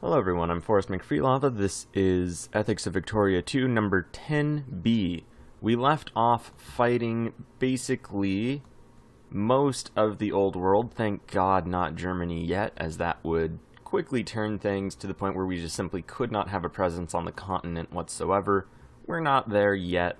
Hello everyone, I'm Forrest McFreelava. This is Ethics of Victoria 2, number 10B. We left off fighting basically most of the old world. Thank God not Germany yet, as that would quickly turn things to the point where we just simply could not have a presence on the continent whatsoever. We're not there yet.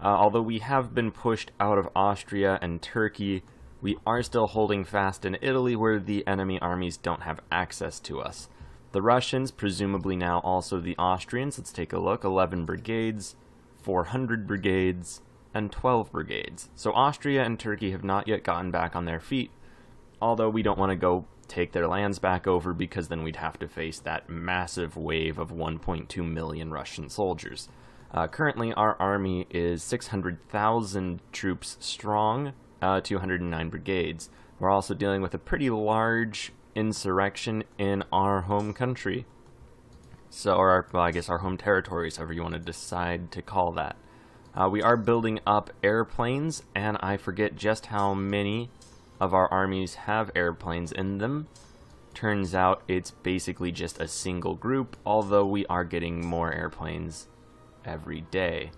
Although we have been pushed out of Austria and Turkey, we are still holding fast in Italy where the enemy armies don't have access to us. The Russians, presumably now also the Austrians, let's take a look, 11 brigades, 400 brigades, and 12 brigades. So Austria and Turkey have not yet gotten back on their feet, although we don't want to go take their lands back over because then we'd have to face that massive wave of 1.2 million Russian soldiers. Currently our army is 600,000 troops strong, 209 brigades. We're also dealing with a pretty large insurrection in our home country. So, or well, I guess our home territories, however you want to decide to call that. We are building up airplanes, and I forget just how many of our armies have airplanes in them. Turns out it's basically just a single group, although we are getting more airplanes every day.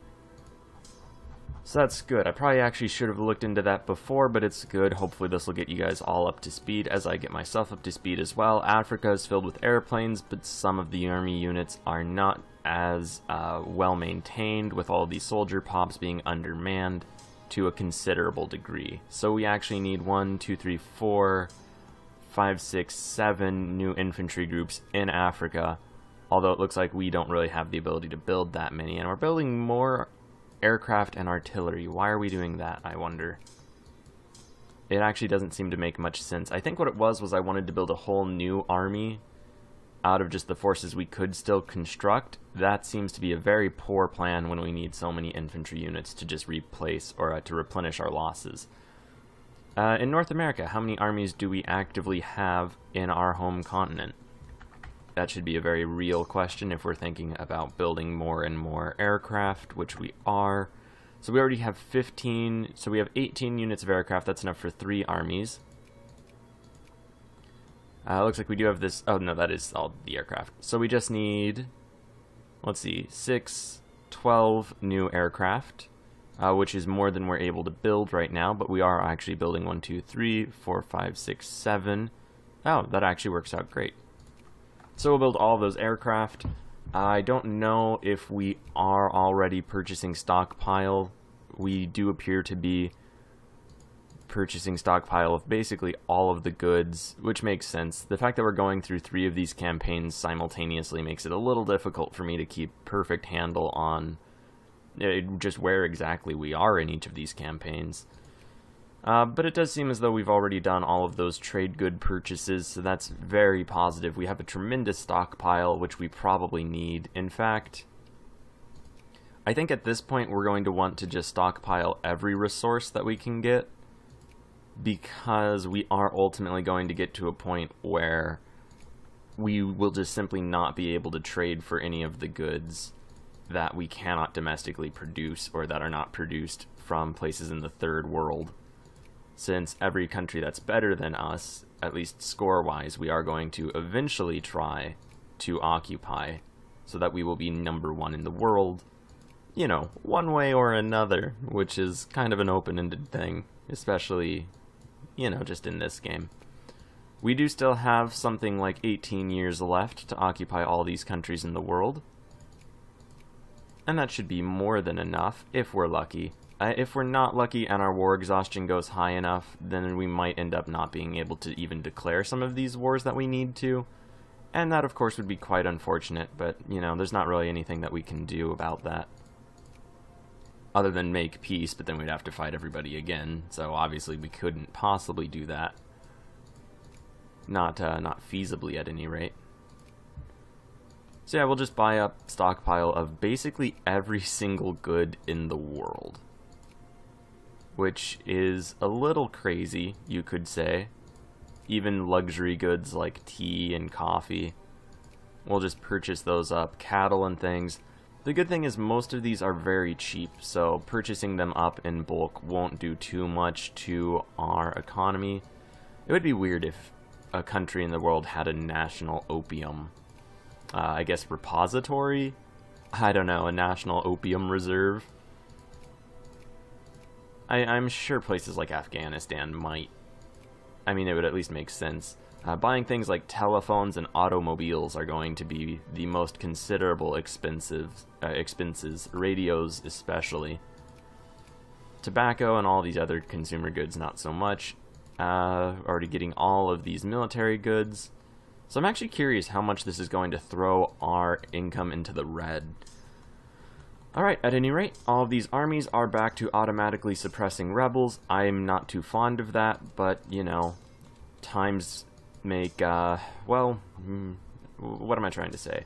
So that's good. I probably actually should have looked into that before, but it's good. Hopefully this will get you guys all up to speed as I get myself up to speed as well. Africa is filled with airplanes, but some of the army units are not as well maintained, with all these soldier pops being undermanned to a considerable degree. So we actually need 1, 2, 3, 4, 5, 6, 7 new infantry groups in Africa, although it looks like we don't really have the ability to build that many, and we're building more aircraft and artillery. Why are we doing that, I wonder? It actually doesn't seem to make much sense. I think what it was I wanted to build a whole new army out of just the forces we could still construct. That seems to be a very poor plan when we need so many infantry units to just replace or to replenish our losses. In North America, how many armies do we actively have in our home continent? That should be a very real question if we're thinking about building more and more aircraft, which we are. So we already have 15, so we have 18 units of aircraft. That's enough for 3 armies. Looks like we do have this, oh no, that is all the aircraft. So we just need, let's see, 12 new aircraft, which is more than we're able to build right now, but we are actually building 1, 2, 3, 4, 5, 6, 7. Oh, that actually works out great. So we'll build all of those aircraft. I don't know if we are already purchasing stockpile. We do appear to be purchasing stockpile of basically all of the goods, which makes sense. The fact that we're going through 3 of these campaigns simultaneously makes it a little difficult for me to keep perfect handle on just where exactly we are in each of these campaigns. But it does seem as though we've already done all of those trade good purchases, so that's very positive. We have a tremendous stockpile, which we probably need. In fact, I think at this point we're going to want to just stockpile every resource that we can get, because we are ultimately going to get to a point where we will just simply not be able to trade for any of the goods that we cannot domestically produce or that are not produced from places in the third world. Since every country that's better than us, at least score-wise, we are going to eventually try to occupy so that we will be number 1 in the world, you know, one way or another, which is kind of an open-ended thing, especially, you know, just in this game. We do still have something like 18 years left to occupy all these countries in the world, and that should be more than enough if we're lucky. If we're not lucky and our war exhaustion goes high enough, then we might end up not being able to even declare some of these wars that we need to. And that, of course, would be quite unfortunate, but, you know, there's not really anything that we can do about that. Other than make peace, but then we'd have to fight everybody again, so obviously we couldn't possibly do that. Not feasibly, at any rate. So yeah, we'll just buy up stockpile of basically every single good in the world, which is a little crazy, you could say. Even luxury goods like tea and coffee, we'll just purchase those up. Cattle and things. The good thing is most of these are very cheap, so purchasing them up in bulk won't do too much to our economy. It would be weird if a country in the world had a national opium I guess, repository? I don't know, a national opium reserve? I'm sure places like Afghanistan might. I mean, it would at least make sense. Buying things like telephones and automobiles are going to be the most considerable expenses, radios especially. Tobacco and all these other consumer goods, not so much. Already getting all of these military goods. So I'm actually curious how much this is going to throw our income into the red. Alright, at any rate, all of these armies are back to automatically suppressing rebels. I'm not too fond of that, but, you know, times make, well, what am I trying to say?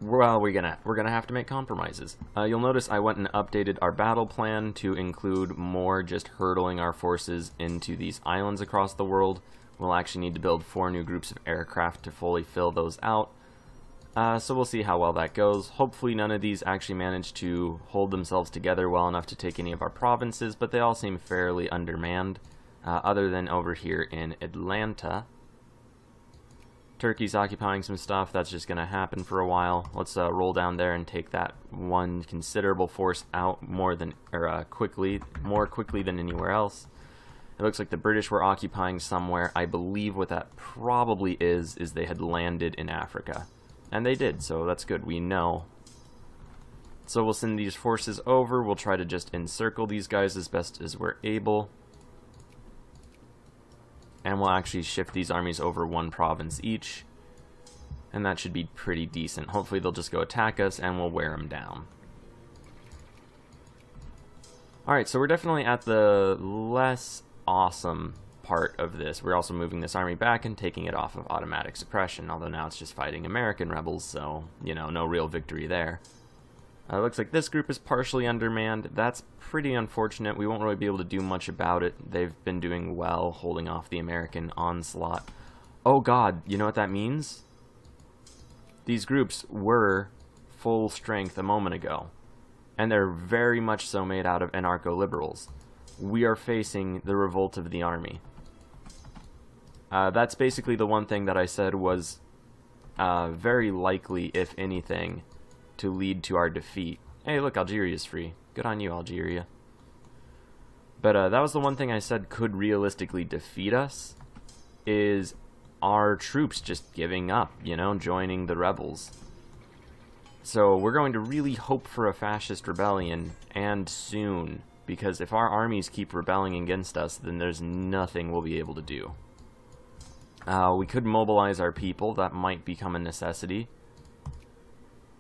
Well, we're gonna have to make compromises. You'll notice I went and updated our battle plan to include more just hurtling our forces into these islands across the world. We'll actually need to build 4 new groups of aircraft to fully fill those out. So we'll see how well that goes. Hopefully none of these actually manage to hold themselves together well enough to take any of our provinces, but they all seem fairly undermanned, other than over here in Atlanta. Turkey's occupying some stuff. That's just going to happen for a while. Let's roll down there and take that one considerable force out more quickly than anywhere else. It looks like the British were occupying somewhere. I believe what that probably is they had landed in Africa. And they did, so that's good. We know. So we'll send these forces over. We'll try to just encircle these guys as best as we're able. And we'll actually shift these armies over 1 province each. And that should be pretty decent. Hopefully they'll just go attack us and we'll wear them down. Alright, so we're definitely at the less awesome part of this. We're also moving this army back and taking it off of automatic suppression, although now it's just fighting American rebels, so, you know, no real victory there. Looks like this group is partially undermanned. That's pretty unfortunate. We won't really be able to do much about it. They've been doing well holding off the American onslaught. Oh god, you know what that means? These groups were full strength a moment ago, and they're very much so made out of anarcho-liberals. We are facing the revolt of the army. That's basically the one thing that I said was very likely, if anything, to lead to our defeat. Hey, look, Algeria's free. Good on you, Algeria. But that was the one thing I said could realistically defeat us, is our troops just giving up, you know, joining the rebels. So we're going to really hope for a fascist rebellion, and soon, because if our armies keep rebelling against us, then there's nothing we'll be able to do. We could mobilize our people. That might become a necessity.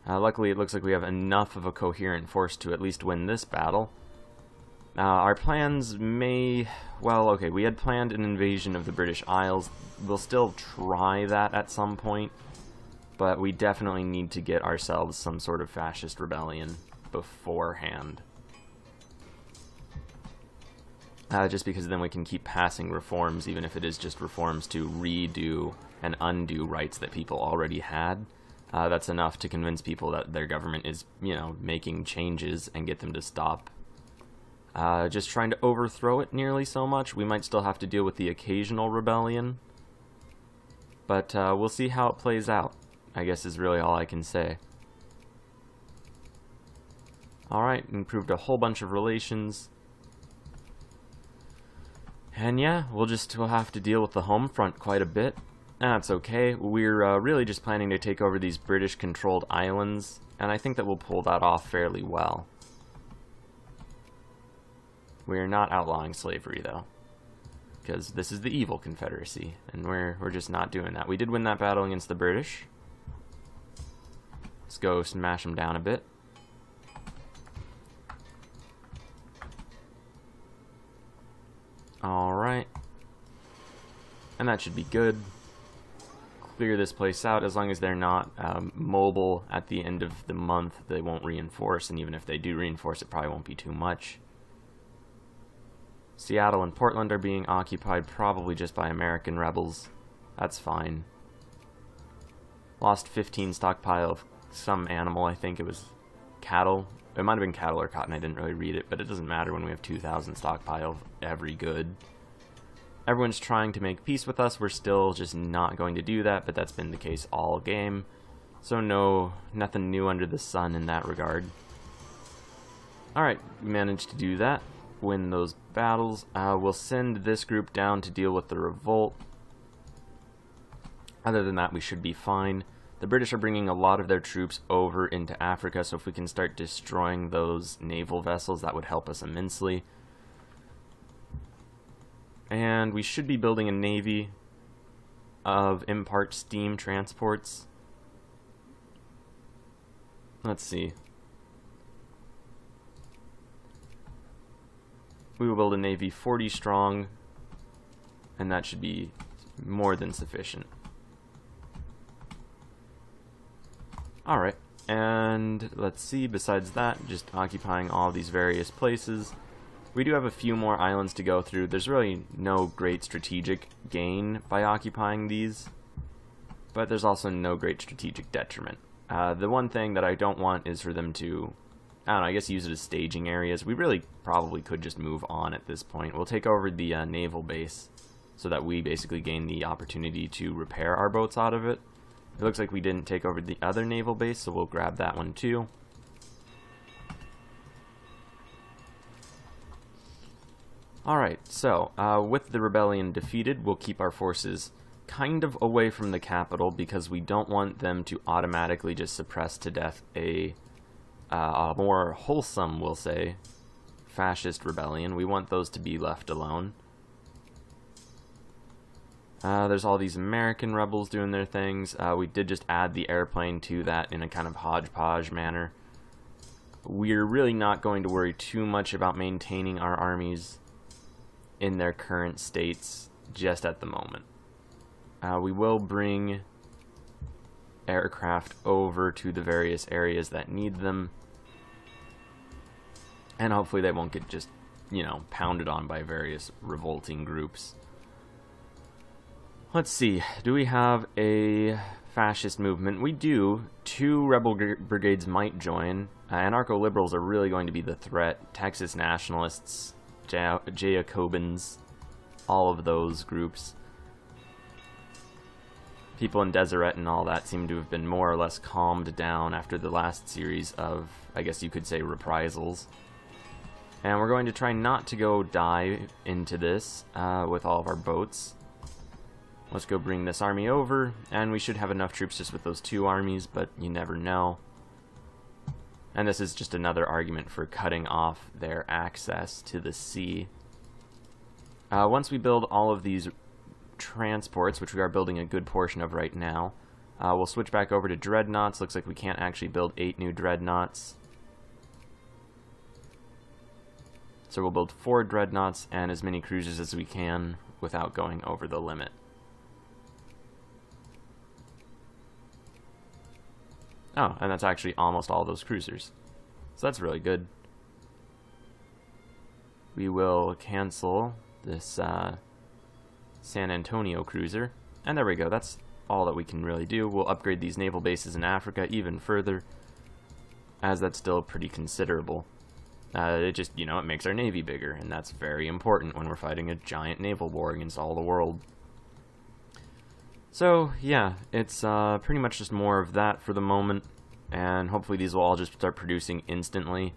Luckily, it looks like we have enough of a coherent force to at least win this battle. Our plans may... Well, okay, we had planned an invasion of the British Isles. We'll still try that at some point, but we definitely need to get ourselves some sort of fascist rebellion beforehand. Just because then we can keep passing reforms, even if it is just reforms to redo and undo rights that people already had. That's enough to convince people that their government is, you know, making changes and get them to stop just trying to overthrow it nearly so much. We might still have to deal with the occasional rebellion, but we'll see how it plays out, I guess is really all I can say. Alright, improved a whole bunch of relations. And yeah, we'll have to deal with the home front quite a bit. That's okay. We're really just planning to take over these British-controlled islands, and I think that we'll pull that off fairly well. We're not outlawing slavery, though, because this is the evil Confederacy, and we're just not doing that. We did win that battle against the British. Let's go smash them down a bit. Alright. And that should be good. Clear this place out. As long as they're not mobile at the end of the month, they won't reinforce, and even if they do reinforce, it probably won't be too much. Seattle and Portland are being occupied probably just by American rebels. That's fine. Lost 15 stockpile of some animal. I think it was cattle. It might have been cattle or cotton. I didn't really read it, but it doesn't matter when we have 2,000 stockpile of every good. Everyone's trying to make peace with us. We're still just not going to do that, but that's been the case all game. So nothing new under the sun in that regard. Alright, we managed to do that. Win those battles. We'll send this group down to deal with the revolt. Other than that, we should be fine. The British are bringing a lot of their troops over into Africa, so if we can start destroying those naval vessels, that would help us immensely. And we should be building a navy of impart steam transports. Let's see. We will build a navy 40 strong, and that should be more than sufficient. Alright, and let's see, besides that, just occupying all these various places. We do have a few more islands to go through. There's really no great strategic gain by occupying these, but there's also no great strategic detriment. The one thing that I don't want is for them to, I don't know, I guess use it as staging areas. We really probably could just move on at this point. We'll take over the naval base so that we basically gain the opportunity to repair our boats out of it. It looks like we didn't take over the other naval base, so we'll grab that one too. Alright, so with the rebellion defeated, we'll keep our forces kind of away from the capital because we don't want them to automatically just suppress to death a more wholesome, we'll say, fascist rebellion. We want those to be left alone. There's all these American rebels doing their things. We did just add the airplane to that in a kind of hodgepodge manner. We're really not going to worry too much about maintaining our armies in their current states just at the moment. We will bring aircraft over to the various areas that need them, and hopefully they won't get just, you know, pounded on by various revolting groups. Let's see, do we have a fascist movement? We do. 2 rebel brigades might join. Anarcho-liberals are really going to be the threat. Texas nationalists, Jacobins, all of those groups. People in Deseret and all that seem to have been more or less calmed down after the last series of, I guess you could say, reprisals. And we're going to try not to go dive into this with all of our boats. Let's go bring this army over, and we should have enough troops just with those 2 armies, but you never know. And this is just another argument for cutting off their access to the sea. Once we build all of these transports, which we are building a good portion of right now, we'll switch back over to dreadnoughts. Looks like we can't actually build 8 new dreadnoughts. So we'll build 4 dreadnoughts and as many cruisers as we can without going over the limit. Oh, and that's actually almost all those cruisers. So that's really good. We will cancel this San Antonio cruiser. And there we go, that's all that we can really do. We'll upgrade these naval bases in Africa even further, as that's still pretty considerable. It just, you know, it makes our navy bigger, and that's very important when we're fighting a giant naval war against all the world. So, yeah, it's pretty much just more of that for the moment, and hopefully these will all just start producing instantly.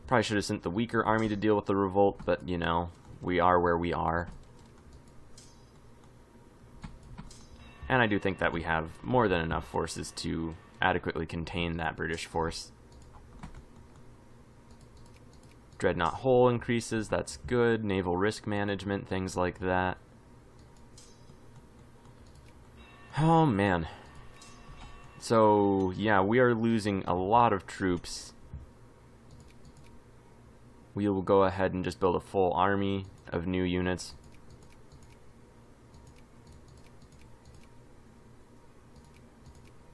Probably should have sent the weaker army to deal with the revolt, but, you know, we are where we are. And I do think that we have more than enough forces to adequately contain that British force. Dreadnought hull increases, that's good. Naval risk management, things like that. Oh man. So, yeah, we are losing a lot of troops. We will go ahead and just build a full army of new units.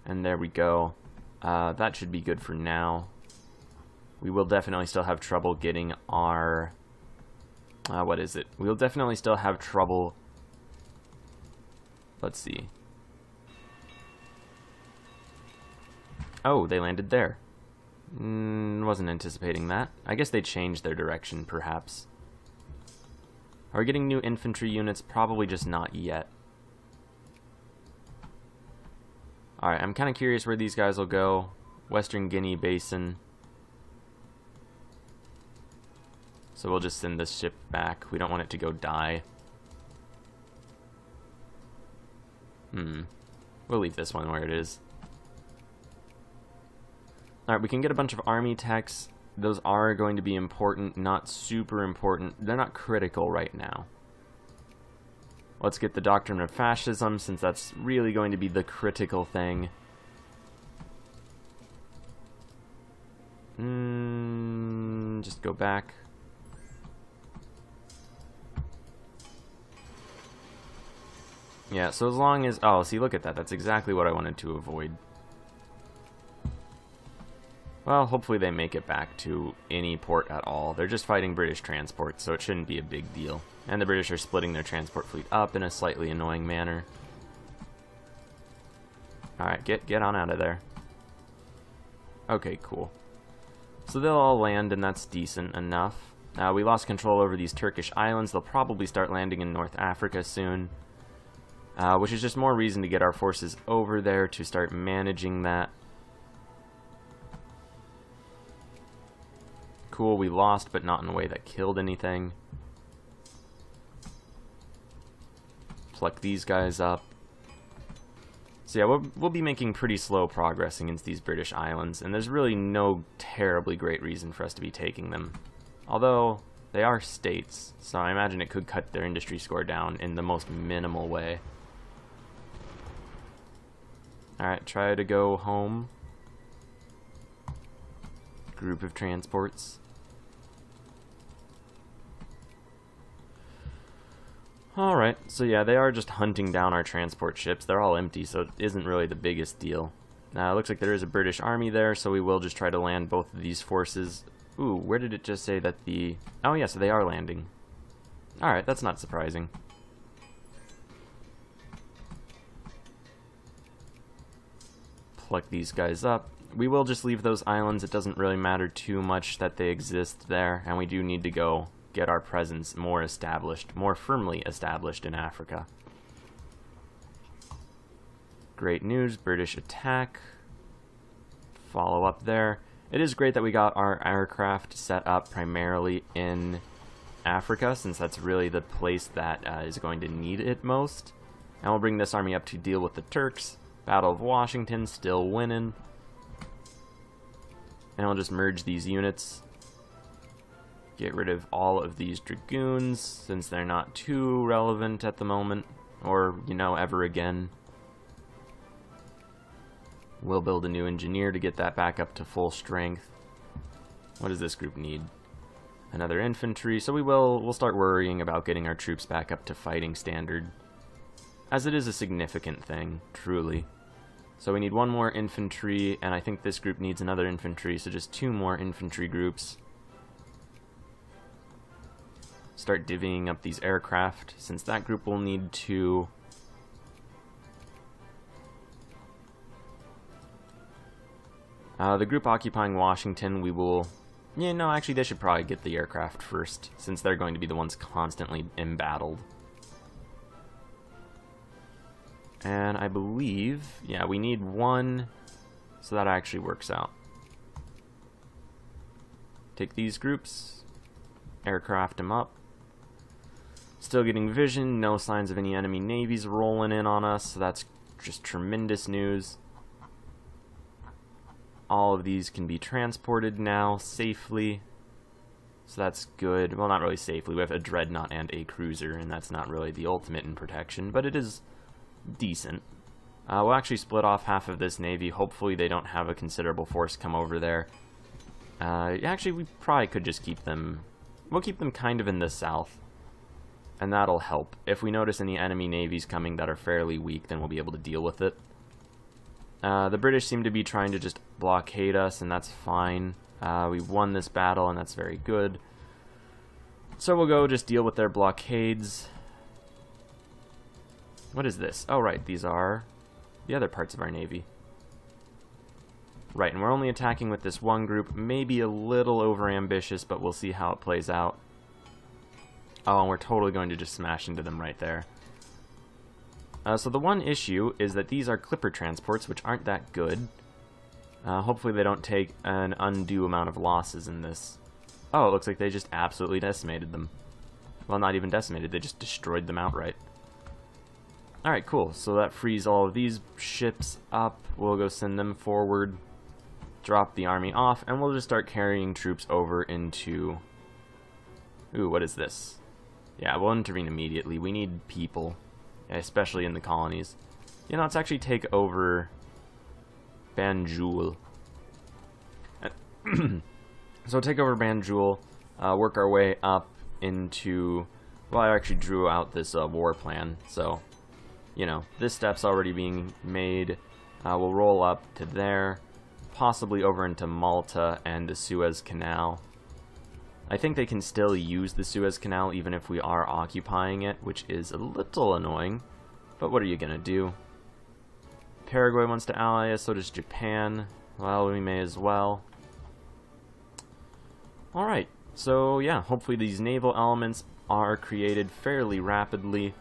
And there we go. That should be good for now. We will definitely still have trouble getting our... what is it? We'll definitely still have trouble... Let's see. Oh, they landed there. Wasn't anticipating that. I guess they changed their direction, perhaps. Are we getting new infantry units? Probably just not yet. Alright, I'm kind of curious where these guys will go. Western Guinea Basin. So we'll just send this ship back. We don't want it to go die. We'll leave this one where it is. Alright, we can get a bunch of army techs. Those are going to be important, not super important. They're not critical right now. Let's get the Doctrine of Fascism, since that's really going to be the critical thing. Just go back. Yeah, so as long as... Oh, see, look at that. That's exactly what I wanted to avoid. Well, hopefully they make it back to any port at all. They're just fighting British transport, so it shouldn't be a big deal. And the British are splitting their transport fleet up in a slightly annoying manner. Alright, get on out of there. Okay, cool. So they'll all land, and that's decent enough. We lost control over these Turkish islands. They'll probably start landing in North Africa soon. Which is just more reason to get our forces over there to start managing that. Cool, we lost, but not in a way that killed anything. Pluck these guys up. So yeah, we'll be making pretty slow progress against these British islands, and there's really no terribly great reason for us to be taking them. Although, they are states, so I imagine it could cut their industry score down in the most minimal way. Alright, try to go home. Group of transports. Alright, so yeah, they are just hunting down our transport ships. They're all empty, so it isn't really the biggest deal. It looks like there is a British army there, so we will just try to land both of these forces. Ooh, where did it just say that the... Oh yeah, so they are landing. Alright, that's not surprising. Pluck these guys up. We will just leave those islands. It doesn't really matter too much that they exist there, and we do need to go get our presence more established, more firmly established in Africa. Great news, British attack. Follow up there. It is great that we got our aircraft set up primarily in Africa, since that's really the place that is going to need it most. And we'll bring this army up to deal with the Turks. Battle of Washington, still winning. And we'll just merge these units. Get rid of all of these dragoons, since they're not too relevant at the moment, or, you know, ever again. We'll build a new engineer to get that back up to full strength. What does this group need? Another infantry, so we'll start worrying about getting our troops back up to fighting standard, as it is a significant thing, truly. So we need one more infantry, and I think this group needs another infantry, so just 2 more infantry groups. Start divvying up these aircraft, since that group will need 2. The group occupying Washington, we will... Yeah, no, actually they should probably get the aircraft first, since they're going to be the ones constantly embattled. And I believe, yeah, we need 1, so that actually works out. Take these groups, aircraft them up. Still getting vision, no signs of any enemy navies rolling in on us, so that's just tremendous news. All of these can be transported now safely, so that's good. Well, not really safely. We have a dreadnought and a cruiser, and that's not really the ultimate in protection, but it is decent. We'll actually split off half of this navy. Hopefully they don't have a considerable force come over there. Actually, we probably could just keep them... We'll keep them kind of in the south, and that'll help. If we notice any enemy navies coming that are fairly weak, then we'll be able to deal with it. The British seem to be trying to just blockade us, and that's fine. We've won this battle, and that's very good. So we'll go just deal with their blockades. What is this? Oh, right, these are the other parts of our navy. Right, and we're only attacking with this one group. Maybe a little overambitious, but we'll see how it plays out. Oh, and we're totally going to just smash into them right there. So the one issue is that these are clipper transports, which aren't that good. Hopefully they don't take an undue amount of losses in this. Oh, it looks like they just absolutely decimated them. Well, not even decimated, they just destroyed them outright. Alright, cool. So that frees all of these ships up. We'll go send them forward, drop the army off, and we'll just start carrying troops over into... Ooh, what is this? Yeah, we'll intervene immediately. We need people, especially in the colonies. You know, let's actually take over Banjul. So take over Banjul, work our way up into... Well, I actually drew out this war plan, so... You know, this step's already being made. We'll roll up to there, possibly over into Malta and the Suez Canal. I think they can still use the Suez Canal even if we are occupying it, which is a little annoying, but what are you gonna do? Paraguay wants to ally us, so does Japan. Well, we may as well. Alright, so yeah, hopefully these naval elements are created fairly rapidly.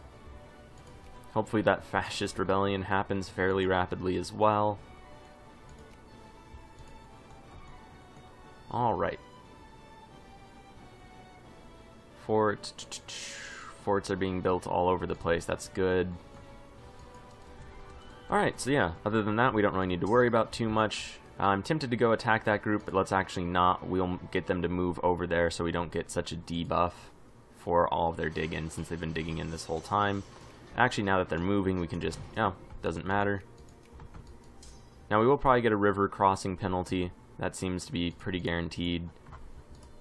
Hopefully that fascist rebellion happens fairly rapidly as well. Alright. Forts are being built all over the place, that's good. Alright, so yeah, other than that we don't really need to worry about too much. I'm tempted to go attack that group, but let's actually not. We'll get them to move over there so we don't get such a debuff for all of their dig-in, since they've been digging in this whole time. Actually, now that they're moving, we can just... Oh, doesn't matter. Now, we will probably get a river crossing penalty. That seems to be pretty guaranteed.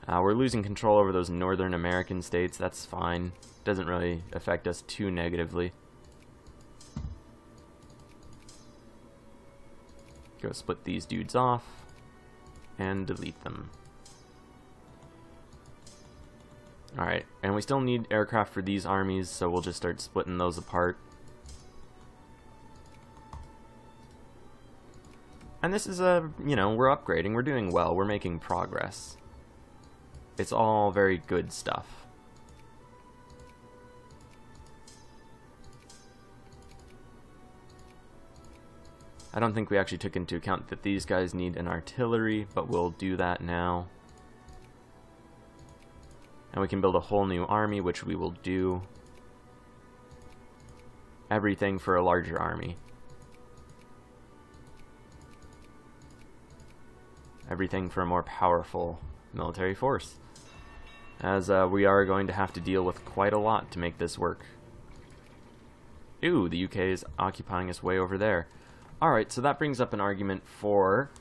We're losing control over those Northern American states. That's fine. Doesn't really affect us too negatively. Go split these dudes off and delete them. Alright, and we still need aircraft for these armies, so we'll just start splitting those apart. And this is you know, we're upgrading, we're doing well, we're making progress. It's all very good stuff. I don't think we actually took into account that these guys need an artillery, but we'll do that now. And we can build a whole new army, which we will do. Everything for a larger army. Everything for a more powerful military force. As we are going to have to deal with quite a lot to make this work. Ooh, the UK is occupying us way over there. Alright, so that brings up an argument for,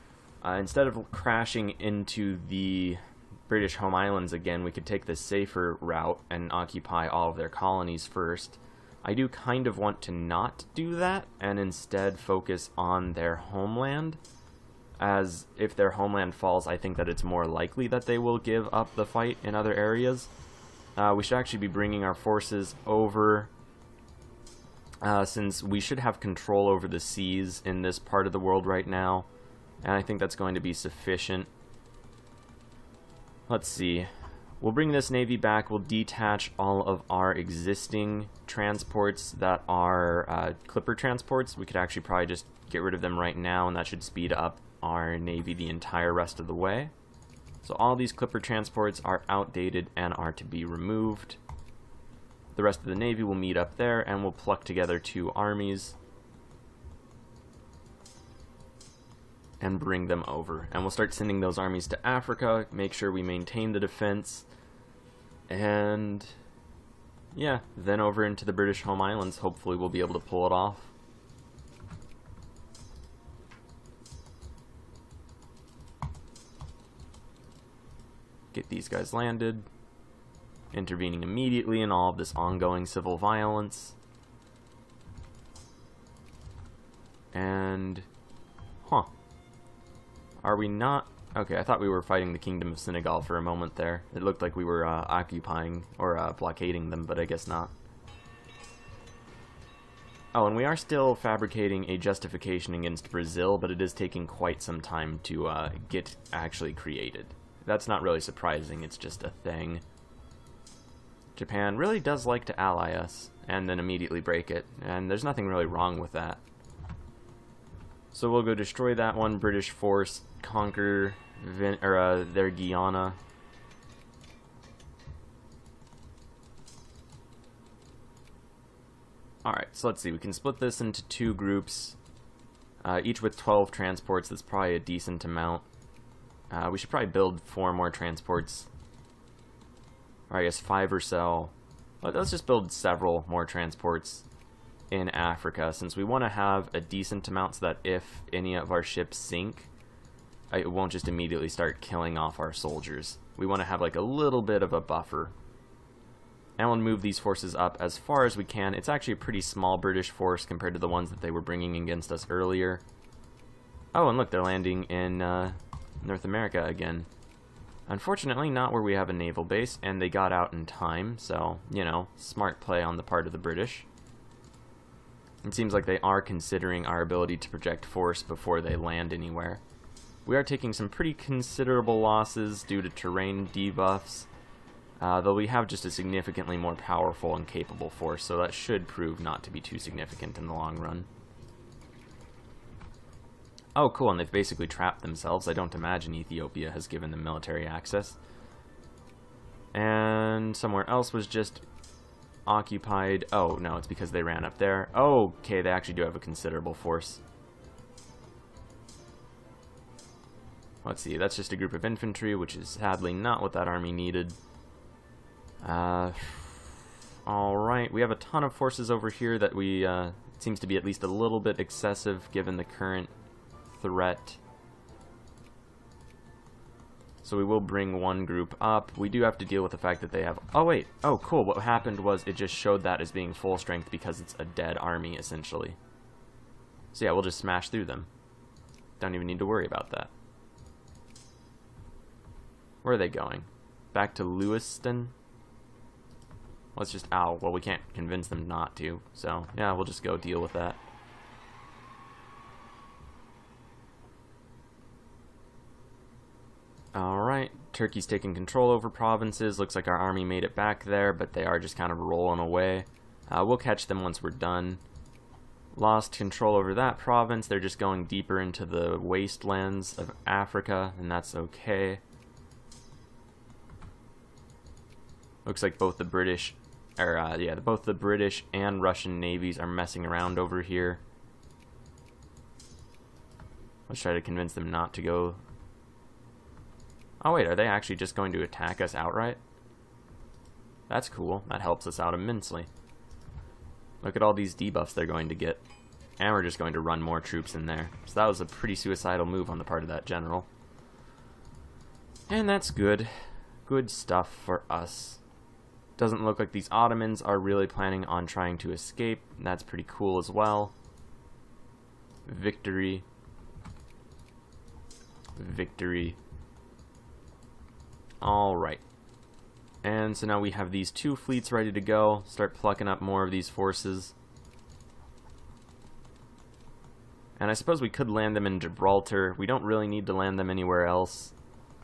instead of crashing into the British home islands again, we could take the safer route and occupy all of their colonies first. I do kind of want to not do that, and instead focus on their homeland, as if their homeland falls, I think that it's more likely that they will give up the fight in other areas. We should actually be bringing our forces over, since we should have control over the seas in this part of the world right now, and I think that's going to be sufficient. Let's see. We'll bring this navy back. We'll detach all of our existing transports that are clipper transports. We could actually probably just get rid of them right now, and that should speed up our navy the entire rest of the way. So all these clipper transports are outdated and are to be removed. The rest of the navy will meet up there, and we'll pluck together two armies and bring them over. And we'll start sending those armies to Africa, make sure we maintain the defense, and yeah, then over into the British home islands. Hopefully we'll be able to pull it off. Get these guys landed, intervening immediately in all of this ongoing civil violence. And are we not? Okay, I thought we were fighting the Kingdom of Senegal for a moment there. It looked like we were occupying or blockading them, but I guess not. Oh, and we are still fabricating a justification against Brazil, but it is taking quite some time to get actually created. That's not really surprising, it's just a thing. Japan really does like to ally us and then immediately break it, and there's nothing really wrong with that. So we'll go destroy that one British force, conquer their Guyana. Alright, so let's see, we can split this into 2 groups, each with 12 transports. That's probably a decent amount. We should probably build 4 more transports, or I guess 5 or so. Let's just build several more transports in Africa, since we want to have a decent amount so that if any of our ships sink, it won't just immediately start killing off our soldiers. We want to have like a little bit of a buffer. And we'll move these forces up as far as we can. It's actually a pretty small British force compared to the ones that they were bringing against us earlier. Oh, and look, they're landing in North America again. Unfortunately, not where we have a naval base, and they got out in time, so, you know, smart play on the part of the British. It seems like they are considering our ability to project force before they land anywhere. We are taking some pretty considerable losses due to terrain debuffs, though we have just a significantly more powerful and capable force, so that should prove not to be too significant in the long run. Oh, cool, and they've basically trapped themselves. I don't imagine Ethiopia has given them military access. And somewhere else was just occupied. Oh, no, it's because they ran up there. Oh, okay, they actually do have a considerable force. Let's see, that's just a group of infantry, which is sadly not what that army needed. Alright, we have a ton of forces over here that we, seems to be at least a little bit excessive given the current threat. So we will bring one group up. We do have to deal with the fact that they have... Oh, wait. Oh, cool. What happened was it just showed that as being full strength because it's a dead army, essentially. So yeah, we'll just smash through them. Don't even need to worry about that. Where are they going? Back to Lewiston? Let's just... Ow. Well, we can't convince them not to. So, yeah, we'll just go deal with that. Alright, Turkey's taking control over provinces. Looks like our army made it back there, but they are just kind of rolling away. We'll catch them once we're done. Lost control over that province. They're just going deeper into the wastelands of Africa, and that's okay. Looks like both the British, both the British and Russian navies are messing around over here. Let's try to convince them not to go. Oh wait, are they actually just going to attack us outright? That's cool. That helps us out immensely. Look at all these debuffs they're going to get. And we're just going to run more troops in there. So that was a pretty suicidal move on the part of that general. And that's good. Good stuff for us. Doesn't look like these Ottomans are really planning on trying to escape. That's pretty cool as well. Victory. Victory. Alright. And so now we have these 2 fleets ready to go. Start plucking up more of these forces. And I suppose we could land them in Gibraltar. We don't really need to land them anywhere else.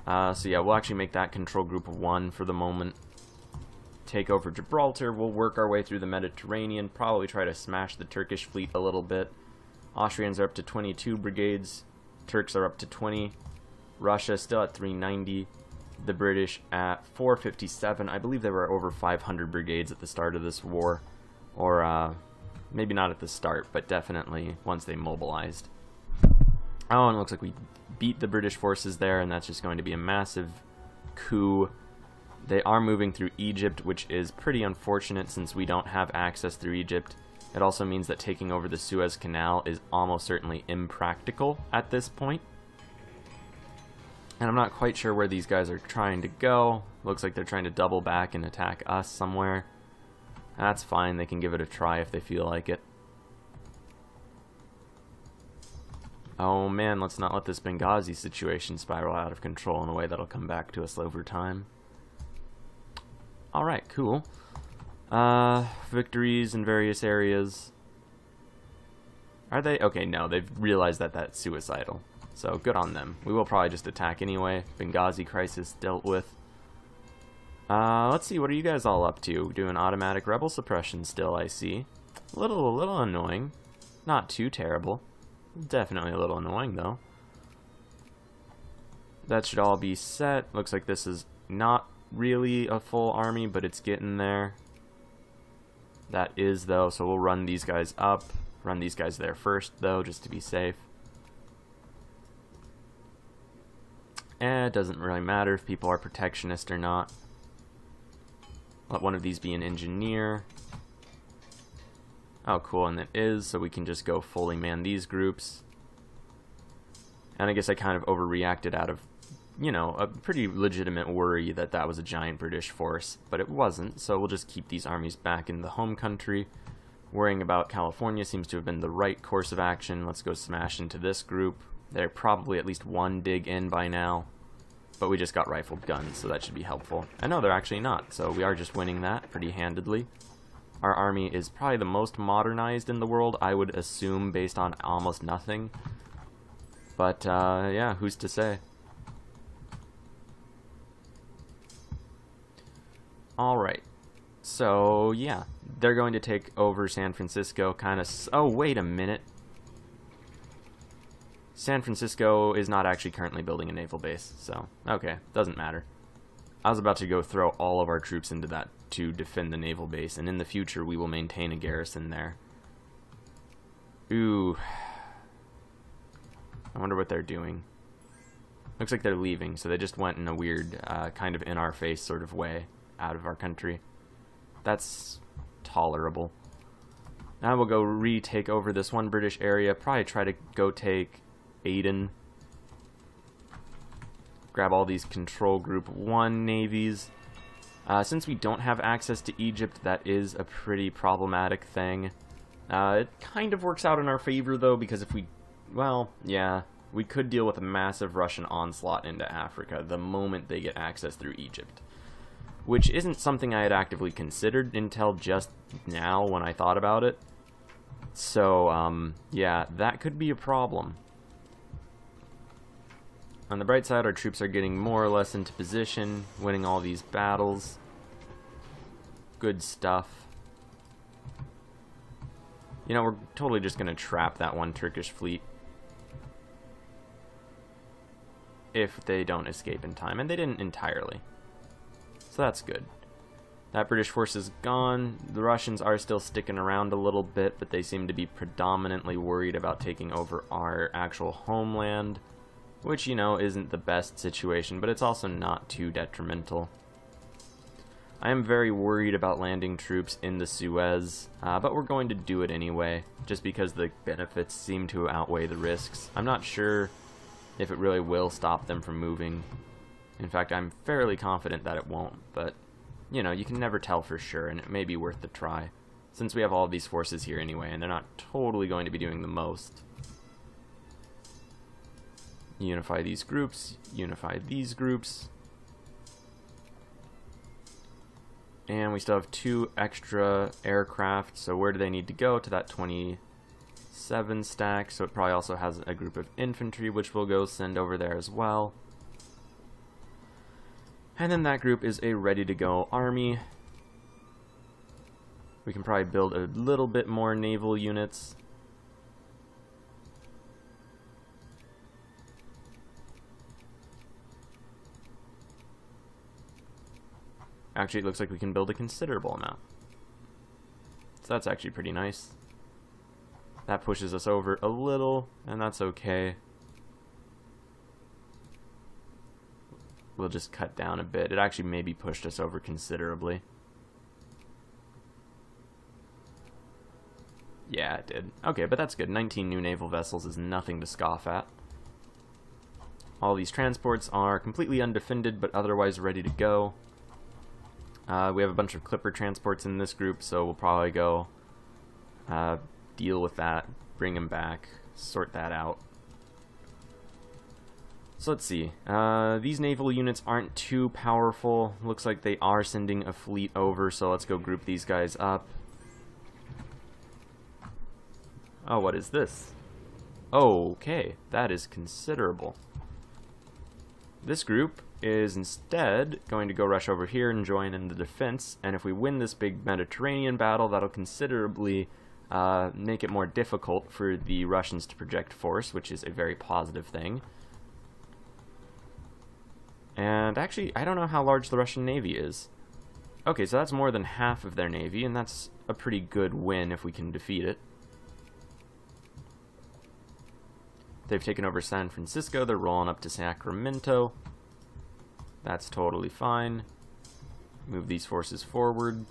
So yeah, we'll actually make that control group of 1 for the moment. Take over Gibraltar. We'll work our way through the Mediterranean. Probably try to smash the Turkish fleet a little bit. Austrians are up to 22 brigades. Turks are up to 20. Russia still at 390. The British at 457. I believe there were over 500 brigades at the start of this war. Or, maybe not at the start, but definitely once they mobilized. Oh, and it looks like we beat the British forces there, and that's just going to be a massive coup. They are moving through Egypt, which is pretty unfortunate since we don't have access through Egypt. It also means that taking over the Suez Canal is almost certainly impractical at this point. And I'm not quite sure where these guys are trying to go. Looks like they're trying to double back and attack us somewhere. That's fine, they can give it a try if they feel like it. Oh man, let's not let this Benghazi situation spiral out of control in a way that'll come back to us over time. Alright, cool. Victories in various areas. Are they? Okay, no, they've realized that that's suicidal. So, good on them. We will probably just attack anyway. Benghazi crisis dealt with. Let's see, what are you guys all up to? Doing automatic rebel suppression still, I see. A little annoying. Not too terrible. Definitely a little annoying, though. That should all be set. Looks like this is not really a full army, but it's getting there. That is, though, so we'll run these guys up. Run these guys there first, though, just to be safe. It doesn't really matter if people are protectionist or not. Let one of these be an engineer. Oh, cool, and it is, so we can just go fully man these groups. And I guess I kind of overreacted out of, you know, a pretty legitimate worry that that was a giant British force, but it wasn't, so we'll just keep these armies back in the home country. Worrying about California seems to have been the right course of action. Let's go smash into this group. They're probably at least one dig in by now, but we just got rifled guns, so that should be helpful. I know they're actually not, so we are just winning that pretty handedly. Our army is probably the most modernized in the world, I would assume, based on almost nothing. But, yeah, who's to say? Alright. So, yeah. They're going to take over San Francisco, kind of... Oh, wait a minute. San Francisco is not actually currently building a naval base, so... Okay, doesn't matter. I was about to go throw all of our troops into that to defend the naval base, and in the future we will maintain a garrison there. Ooh. I wonder what they're doing. Looks like they're leaving, so they just went in a weird, kind of in-our-face sort of way out of our country. That's tolerable. Now we'll go retake over this one British area, probably try to go take Aden. Grab all these Control Group 1 navies. Since we don't have access to Egypt, that is a pretty problematic thing. It kind of works out in our favor, though, because if we... Well, yeah, we could deal with a massive Russian onslaught into Africa the moment they get access through Egypt. Which isn't something I had actively considered until just now when I thought about it. So, yeah, that could be a problem. On the bright side, our troops are getting more or less into position, winning all these battles. Good stuff. You know, we're totally just going to trap that one Turkish fleet. If they don't escape in time. And they didn't entirely. So that's good. That British force is gone. The Russians are still sticking around a little bit, but they seem to be predominantly worried about taking over our actual homeland. Which, you know, isn't the best situation, but it's also not too detrimental. I am very worried about landing troops in the Suez, but we're going to do it anyway, just because the benefits seem to outweigh the risks. I'm not sure if it really will stop them from moving. In fact, I'm fairly confident that it won't, but, you know, you can never tell for sure, and it may be worth the try, since we have all of these forces here anyway, and they're not totally going to be doing the most. Unify these groups, unify these groups. And we still have 2 extra aircraft, so where do they need to go? To that 27 stack, so it probably also has a group of infantry, which we'll go send over there as well. And then that group is a ready-to-go army. We can probably build a little bit more naval units. Actually, it looks like we can build a considerable amount. So that's actually pretty nice. That pushes us over a little, and that's okay. We'll just cut down a bit. It actually maybe pushed us over considerably. Yeah, it did. Okay, but that's good. 19 new naval vessels is nothing to scoff at. All these transports are completely undefended, but otherwise ready to go. We have a bunch of Clipper transports in this group, so we'll probably go deal with that, bring them back, sort that out. So let's see. These naval units aren't too powerful. Looks like they are sending a fleet over, so let's go group these guys up. Oh, what is this? Oh, okay, that is considerable. This group is instead going to go rush over here and join in the defense, and if we win this big Mediterranean battle, that'll considerably make it more difficult for the Russians to project force, which is a very positive thing. And actually, I don't know how large the Russian Navy is. Okay, so that's more than half of their Navy, and that's a pretty good win if we can defeat it. They've taken over San Francisco, they're rolling up to Sacramento. That's totally fine. Move these forces forward.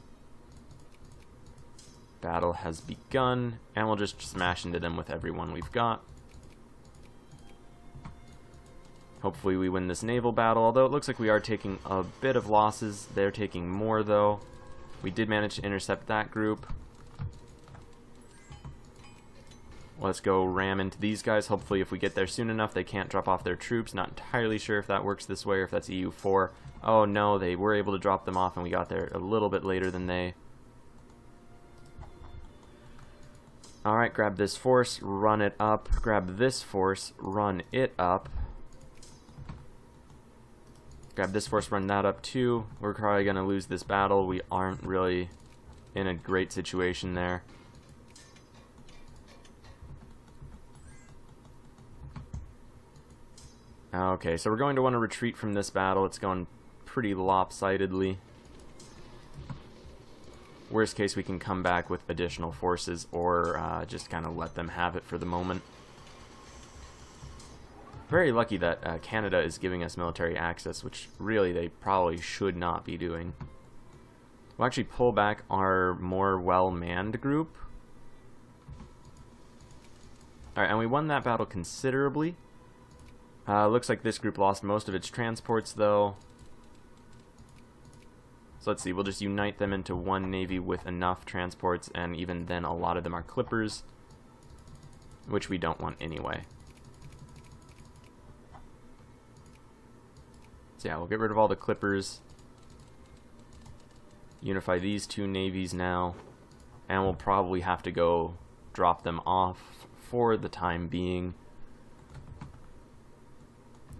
Battle has begun, and we'll just smash into them with everyone we've got. Hopefully we win this naval battle, although it looks like we are taking a bit of losses. They're taking more, though. We did manage to intercept that group. Let's go ram into these guys. Hopefully if we get there soon enough, they can't drop off their troops. Not entirely sure if that works this way or if that's EU4. Oh no, they were able to drop them off and we got there a little bit later than they. Alright, grab this force, run it up. Grab this force, run it up. Grab this force, run that up too. We're probably going to lose this battle. We aren't really in a great situation there. Okay, so we're going to want to retreat from this battle. It's going pretty lopsidedly. Worst case, we can come back with additional forces or just kind of let them have it for the moment. Very lucky that Canada is giving us military access, which really they probably should not be doing. We'll actually pull back our more well-manned group. Alright, and we won that battle considerably. Looks like this group lost most of its transports, though. So let's see, we'll just unite them into one navy with enough transports, and even then a lot of them are clippers, which we don't want anyway. So yeah, we'll get rid of all the clippers, unify these two navies now, and we'll probably have to go drop them off for the time being.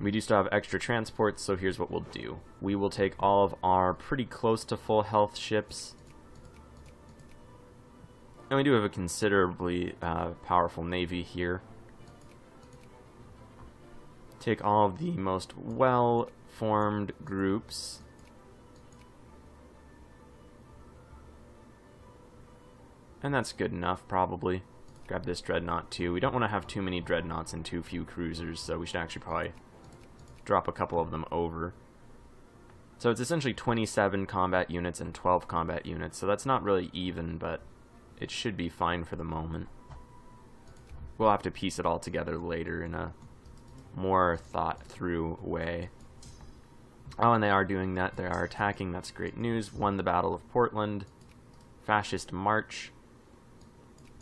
We do still have extra transports, so here's what we'll do. We will take all of our pretty close to full health ships. And we do have a considerably powerful navy here. Take all of the most well-formed groups. And that's good enough, probably. Grab this dreadnought too. We don't want to have too many dreadnoughts and too few cruisers, so we should actually probably drop a couple of them over. So it's essentially 27 combat units and 12 combat units, so that's not really even, but it should be fine for the moment. We'll have to piece it all together later in a more thought-through way. Oh, and they are doing that. They are attacking. That's great news. Won the Battle of Portland. Fascist March.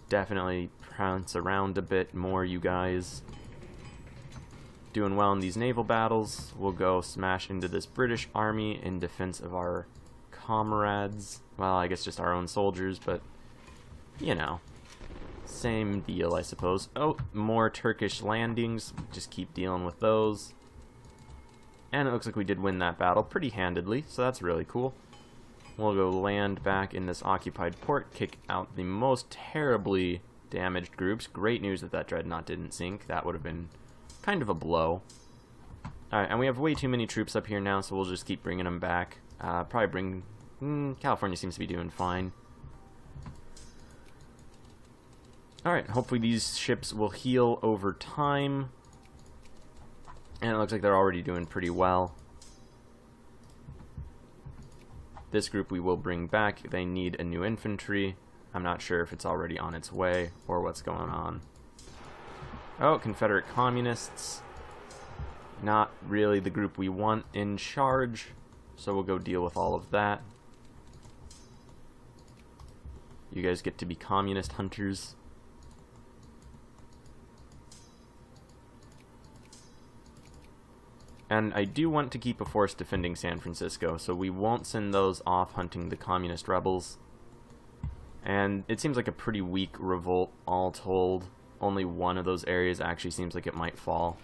Definitely prance around a bit more, you guys. Doing well in these naval battles. We'll go smash into this British army in defense of our comrades. Well, I guess just our own soldiers, but, you know, same deal, I suppose. Oh, more Turkish landings. Just keep dealing with those. And it looks like we did win that battle pretty handedly, so that's really cool. We'll go land back in this occupied port, kick out the most terribly damaged groups. Great news that that dreadnought didn't sink. That would have been kind of a blow. Alright, and we have way too many troops up here now, so we'll just keep bringing them back. Probably bring... California seems to be doing fine. Alright, hopefully these ships will heal over time. And it looks like they're already doing pretty well. This group we will bring back. They need a new infantry. I'm not sure if it's already on its way or what's going on. Oh, Confederate Communists. Not really the group we want in charge, so we'll go deal with all of that. You guys get to be communist hunters. And I do want to keep a force defending San Francisco, so we won't send those off hunting the communist rebels. And it seems like a pretty weak revolt, all told. Only one of those areas actually seems like it might fall.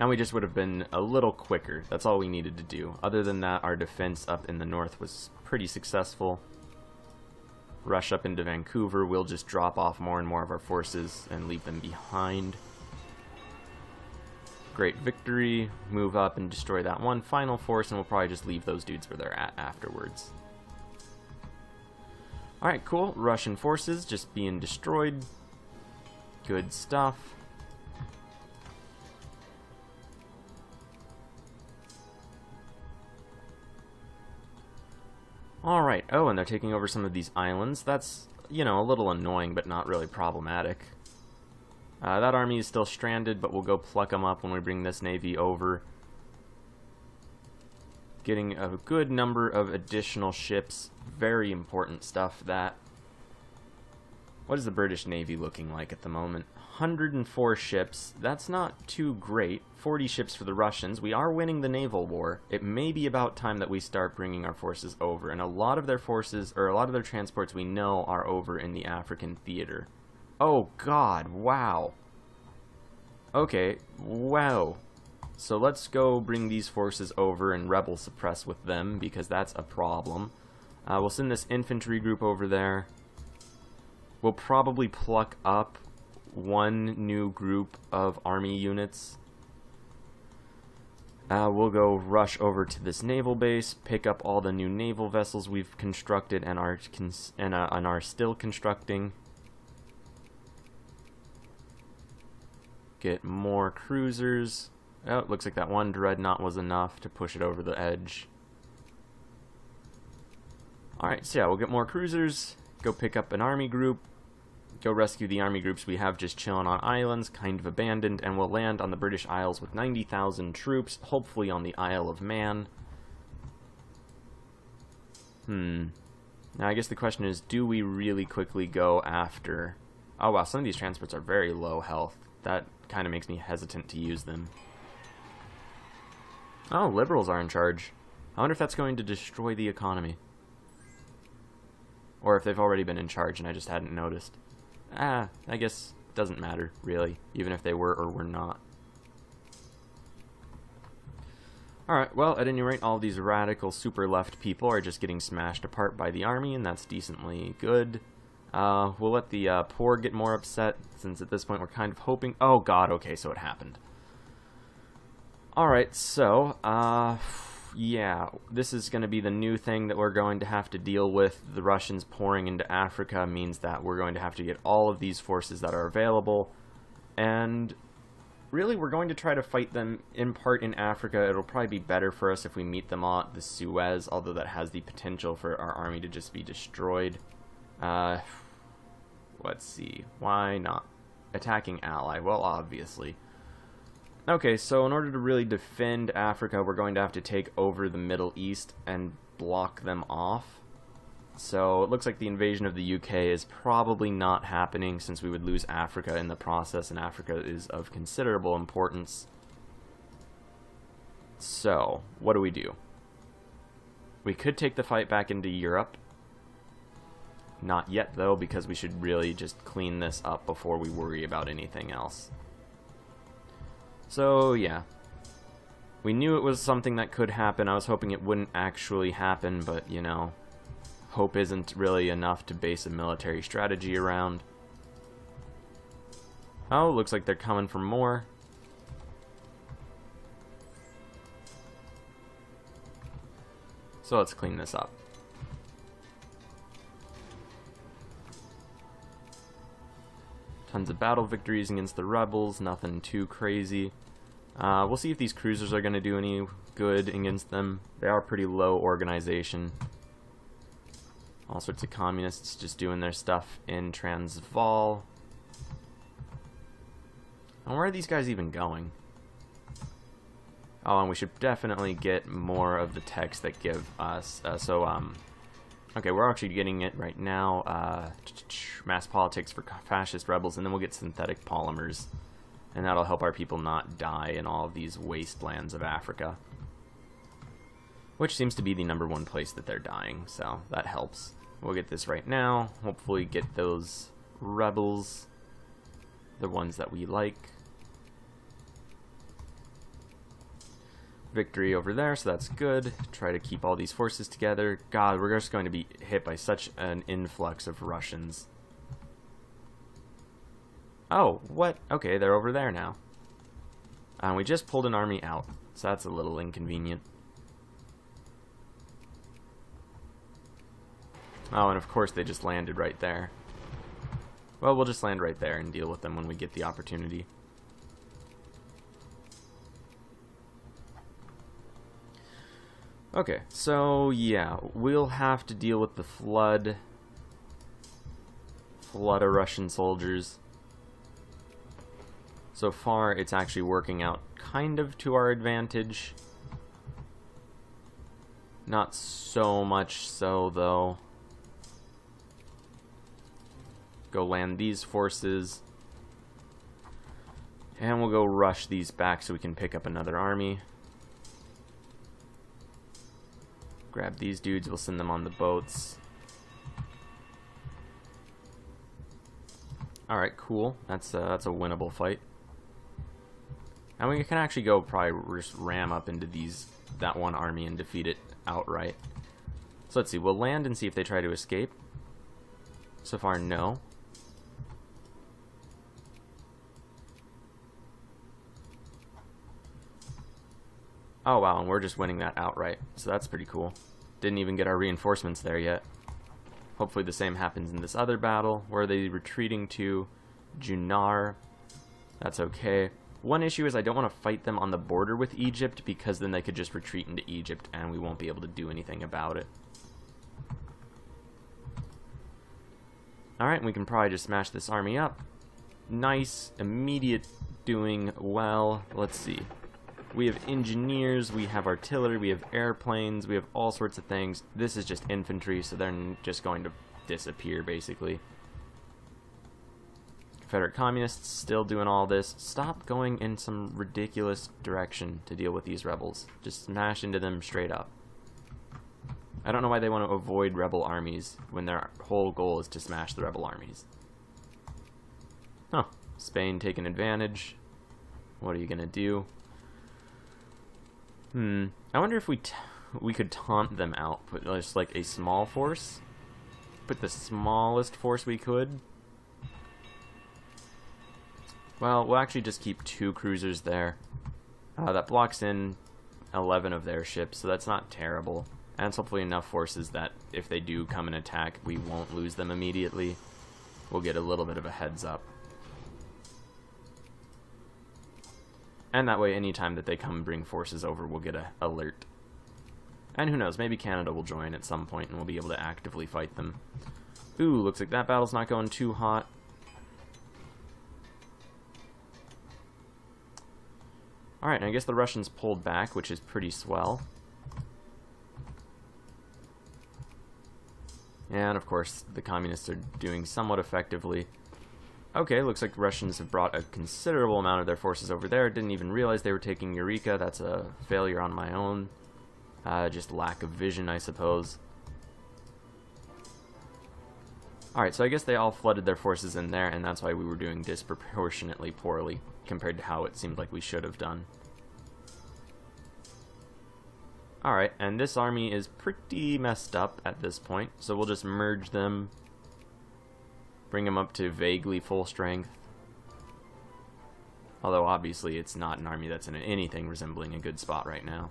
And we just would have been a little quicker. That's all we needed to do. Other than that, our defense up in the north was pretty successful. Rush up into Vancouver, we'll just drop off more and more of our forces and leave them behind. Great victory. Move up and destroy that one final force, and we'll probably just leave those dudes where they're at afterwards. Alright, cool. Russian forces just being destroyed. Good stuff. Alright, oh, and they're taking over some of these islands. That's, you know, a little annoying, but not really problematic. That army is still stranded, but we'll go pluck them up when we bring this navy over. Getting a good number of additional ships. Very important stuff, that. What is the British Navy looking like at the moment? 104 ships. That's not too great. 40 ships for the Russians. We are winning the naval war. It may be about time that we start bringing our forces over. And a lot of their forces, or a lot of their transports, we know are over in the African theater. Oh god, wow. Okay, wow. So let's go bring these forces over and rebel suppress with them, because that's a problem. We'll send this infantry group over there. We'll probably pluck up one new group of army units. We'll go rush over to this naval base, pick up all the new naval vessels we've constructed and are still constructing. Get more cruisers. Oh, it looks like that one dreadnought was enough to push it over the edge. Alright, so yeah, we'll get more cruisers, go pick up an army group, go rescue the army groups we have just chilling on islands, kind of abandoned, and we'll land on the British Isles with 90,000 troops, hopefully on the Isle of Man. Now I guess the question is, do we really quickly go after... Oh wow, some of these transports are very low health. That kind of makes me hesitant to use them. Oh, liberals are in charge. I wonder if that's going to destroy the economy. Or if they've already been in charge and I just hadn't noticed. I guess it doesn't matter, really, even if they were or were not. Alright, well, at any rate, all these radical super left people are just getting smashed apart by the army, and that's decently good. We'll let the poor get more upset, since at this point we're kind of hoping... Oh god, okay, so it happened. Alright, so, yeah, this is going to be the new thing that we're going to have to deal with. The Russians pouring into Africa means that we're going to have to get all of these forces that are available, and really we're going to try to fight them in part in Africa. It'll probably be better for us if we meet them all at the Suez, although that has the potential for our army to just be destroyed. Let's see, why not? Attacking ally, well, obviously. Okay, so in order to really defend Africa, we're going to have to take over the Middle East and block them off. So it looks like the invasion of the UK is probably not happening, since we would lose Africa in the process, and Africa is of considerable importance. So, what do? We could take the fight back into Europe. Not yet, though, because we should really just clean this up before we worry about anything else. So, yeah. We knew it was something that could happen. I was hoping it wouldn't actually happen, but, you know, hope isn't really enough to base a military strategy around. Oh, looks like they're coming for more. So let's clean this up. Tons of battle victories against the rebels, nothing too crazy. We'll see if these cruisers are going to do any good against them. They are pretty low organization. All sorts of communists just doing their stuff in Transvaal. And where are these guys even going? Oh, and we should definitely get more of the text that give us... Okay, we're actually getting it right now. Mass politics for fascist rebels, and then we'll get synthetic polymers. And that'll help our people not die in all of these wastelands of Africa. Which seems to be the #1 place that they're dying, so that helps. We'll get this right now. Hopefully get those rebels, the ones that we like. victory over there, so that's good. Try to keep all these forces together. God, we're just going to be hit by such an influx of Russians. Oh, what? Okay, they're over there now. We just pulled an army out, so that's a little inconvenient. Oh, and of course they just landed right there. Well, we'll just land right there and deal with them when we get the opportunity. Okay, so yeah, we'll have to deal with the flood of Russian soldiers. So far, it's actually working out kind of to our advantage. Not so much so, though. Go land these forces. And we'll go rush these back so we can pick up another army. Grab these dudes, we'll send them on the boats. Alright, cool. That's a winnable fight. And we can actually go probably just ram up into that one army and defeat it outright. So let's see, we'll land and see if they try to escape. So far, no. Oh wow, and we're just winning that outright, so that's pretty cool. Didn't even get our reinforcements there yet. Hopefully the same happens in this other battle. Where are they retreating to? Junar. That's okay. One issue is I don't want to fight them on the border with Egypt, because then they could just retreat into Egypt and we won't be able to do anything about it. Alright, we can probably just smash this army up. Nice, immediate doing well. Let's see. We have engineers, we have artillery, we have airplanes, we have all sorts of things. This is just infantry, so they're just going to disappear, basically. Confederate Communists still doing all this. Stop going in some ridiculous direction to deal with these rebels. Just smash into them straight up. I don't know why they want to avoid rebel armies when their whole goal is to smash the rebel armies. Huh. Spain taking advantage. What are you gonna do? I wonder if we could taunt them out. Put just like a small force. Put the smallest force we could. Well, we'll actually just keep 2 cruisers there. That blocks in 11 of their ships, so that's not terrible. And it's hopefully enough forces that if they do come and attack, we won't lose them immediately. We'll get a little bit of a heads up. And that way, anytime that they come and bring forces over, we'll get an alert. And who knows, maybe Canada will join at some point and we'll be able to actively fight them. Ooh, looks like that battle's not going too hot. Alright, and I guess the Russians pulled back, which is pretty swell. And of course, the Communists are doing somewhat effectively. Okay, looks like Russians have brought a considerable amount of their forces over there. Didn't even realize they were taking Eureka. That's a failure on my own. Just lack of vision, I suppose. Alright, so I guess they all flooded their forces in there, and that's why we were doing disproportionately poorly compared to how it seemed like we should have done. Alright, and this army is pretty messed up at this point, so we'll just merge them. Bring them up to vaguely full strength. Although obviously it's not an army that's in anything resembling a good spot right now.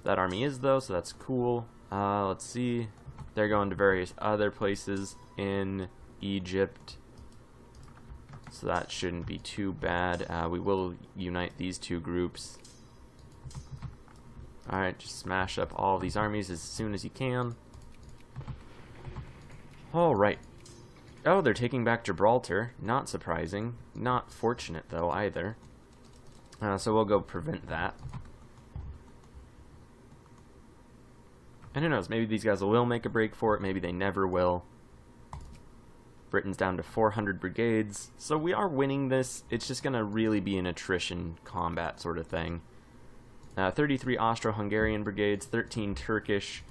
That army is though, so that's cool. Let's see. They're going to various other places in Egypt. So that shouldn't be too bad. We will unite these 2 groups. Alright, just smash up all of these armies as soon as you can. Alright. Oh, they're taking back Gibraltar. Not surprising. Not fortunate, though, either. So we'll go prevent that. And who knows, maybe these guys will make a break for it, maybe they never will. Britain's down to 400 brigades, so we are winning this. It's just going to really be an attrition combat sort of thing. 33 Austro-Hungarian brigades, 13 Turkish.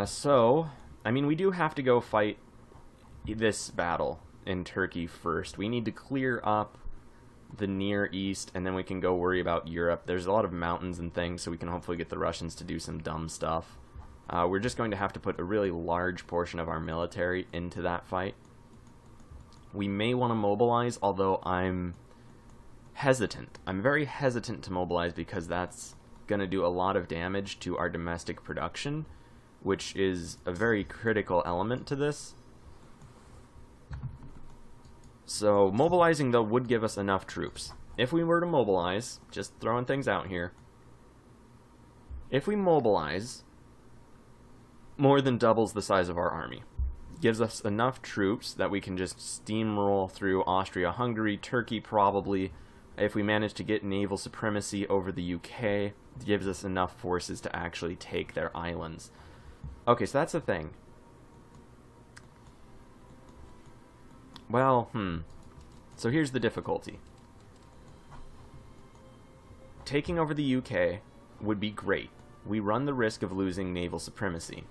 So, I mean, we do have to go fight this battle in Turkey first. We need to clear up the Near East, and then we can go worry about Europe. There's a lot of mountains and things, so we can hopefully get the Russians to do some dumb stuff. We're just going to have to put a really large portion of our military into that fight. We may want to mobilize, although I'm hesitant. I'm very hesitant to mobilize because that's going to do a lot of damage to our domestic production, which is a very critical element to this. So mobilizing, though, would give us enough troops. If we were to mobilize, just throwing things out here, if we mobilize, more than doubles the size of our army. Gives us enough troops that we can just steamroll through Austria-Hungary, Turkey probably. If we manage to get naval supremacy over the UK, it gives us enough forces to actually take their islands. Okay, so that's the thing. Well, so here's the difficulty. Taking over the UK would be great. We run the risk of losing naval supremacy.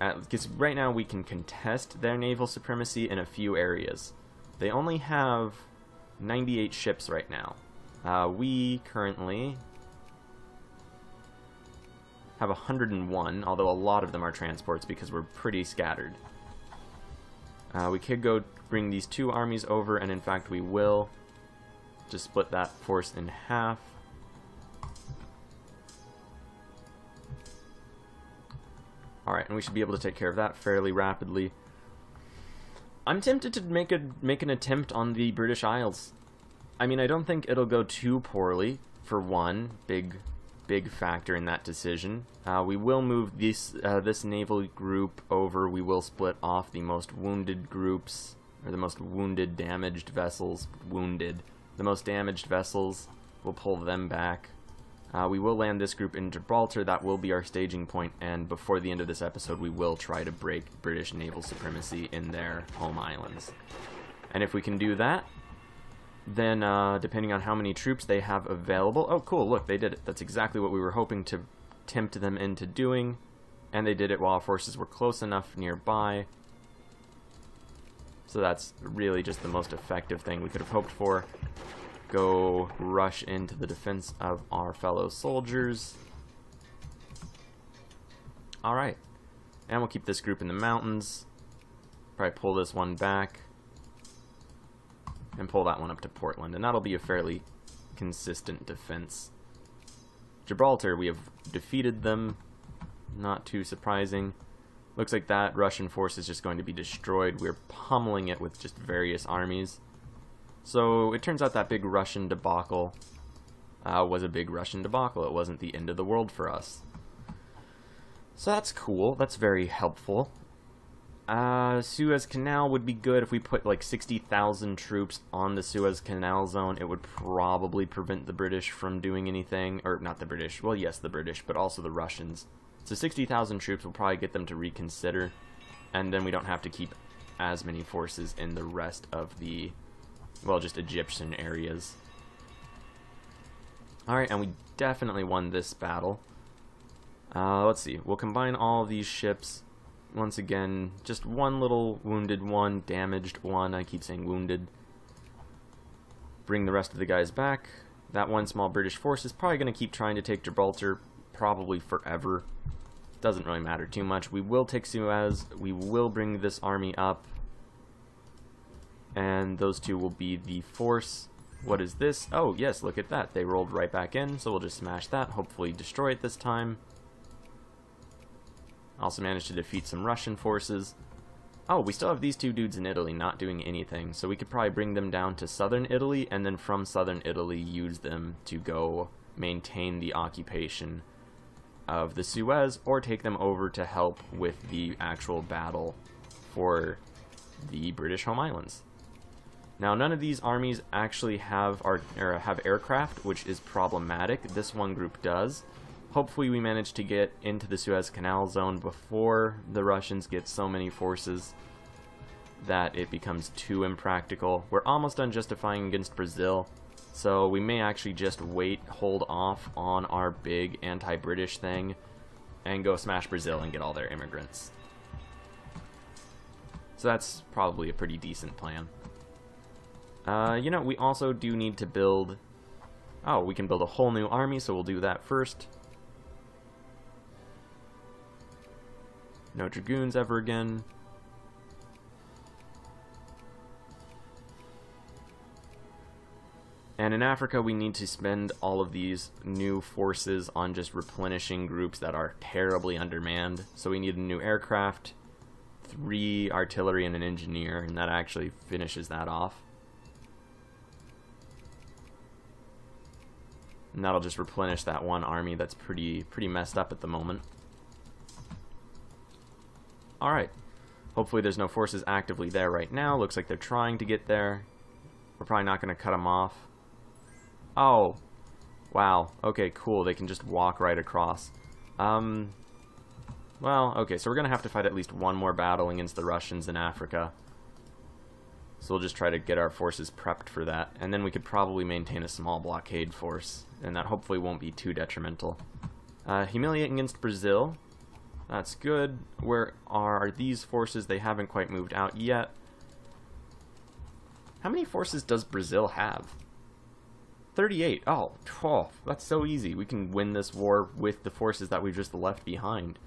Because right now we can contest their naval supremacy in a few areas. They only have 98 ships right now. We currently have 101, although a lot of them are transports because we're pretty scattered. We could go bring these two armies over, and in fact we will. Just split that force in half. Alright, and we should be able to take care of that fairly rapidly. I'm tempted to make an attempt on the British Isles. I mean, I don't think it'll go too poorly, for one big factor in that decision. We will move this naval group over. We will split off the most wounded groups, or the most wounded, damaged vessels. The most damaged vessels, we'll pull them back. We will land this group in Gibraltar. That will be our staging point, and before the end of this episode we will try to break British naval supremacy in their home islands. And if we can do that, then depending on how many troops they have available... Oh, cool, look, they did it. That's exactly what we were hoping to tempt them into doing, and they did it while our forces were close enough nearby. So that's really just the most effective thing we could have hoped for. Go rush into the defense of our fellow soldiers. Alright. And we'll keep this group in the mountains. Probably pull this one back. And pull that one up to Portland. And that'll be a fairly consistent defense. Gibraltar, we have defeated them. Not too surprising. Looks like that Russian force is just going to be destroyed. We're pummeling it with just various armies. So it turns out that big Russian debacle was a big Russian debacle. It wasn't the end of the world for us. So that's cool. That's very helpful. Suez Canal would be good if we put like 60,000 troops on the Suez Canal zone. It would probably prevent the British from doing anything. Or not the British. Well, yes, the British, but also the Russians. So 60,000 troops will probably get them to reconsider. And then we don't have to keep as many forces in the rest of the... well, just Egyptian areas. Alright, and we definitely won this battle. Let's see. We'll combine all of these ships. Once again, just one little wounded one, damaged one. I keep saying wounded. Bring the rest of the guys back. That one small British force is probably going to keep trying to take Gibraltar probably forever. Doesn't really matter too much. We will take Suez. We will bring this army up. And those two will be the force. What is this? Oh, yes, look at that. They rolled right back in, so we'll just smash that. Hopefully destroy it this time. Also managed to defeat some Russian forces. Oh, we still have these two dudes in Italy not doing anything, so we could probably bring them down to southern Italy, and then from southern Italy use them to go maintain the occupation of the Suez, or take them over to help with the actual battle for the British home islands. Now, none of these armies actually have aircraft, which is problematic. This one group does. Hopefully we manage to get into the Suez Canal zone before the Russians get so many forces that it becomes too impractical. We're almost done justifying against Brazil, so we may actually just hold off on our big anti-British thing, and go smash Brazil and get all their immigrants. So that's probably a pretty decent plan. You know, we also do need to build... Oh, we can build a whole new army, so we'll do that first. No dragoons ever again. And in Africa, we need to spend all of these new forces on just replenishing groups that are terribly undermanned. So we need a new aircraft, 3 artillery, and an engineer, and that actually finishes that off. And that'll just replenish that one army that's pretty messed up at the moment. Alright. Hopefully there's no forces actively there right now. Looks like they're trying to get there. We're probably not going to cut them off. Oh. Wow. Okay, cool. They can just walk right across. Well, okay, so we're going to have to fight at least one more battle against the Russians in Africa. So we'll just try to get our forces prepped for that. And then we could probably maintain a small blockade force. And that hopefully won't be too detrimental. Humiliating against Brazil. That's good. Where are these forces? They haven't quite moved out yet. How many forces does Brazil have? 38. Oh, that's so easy. We can win this war with the forces that we've just left behind.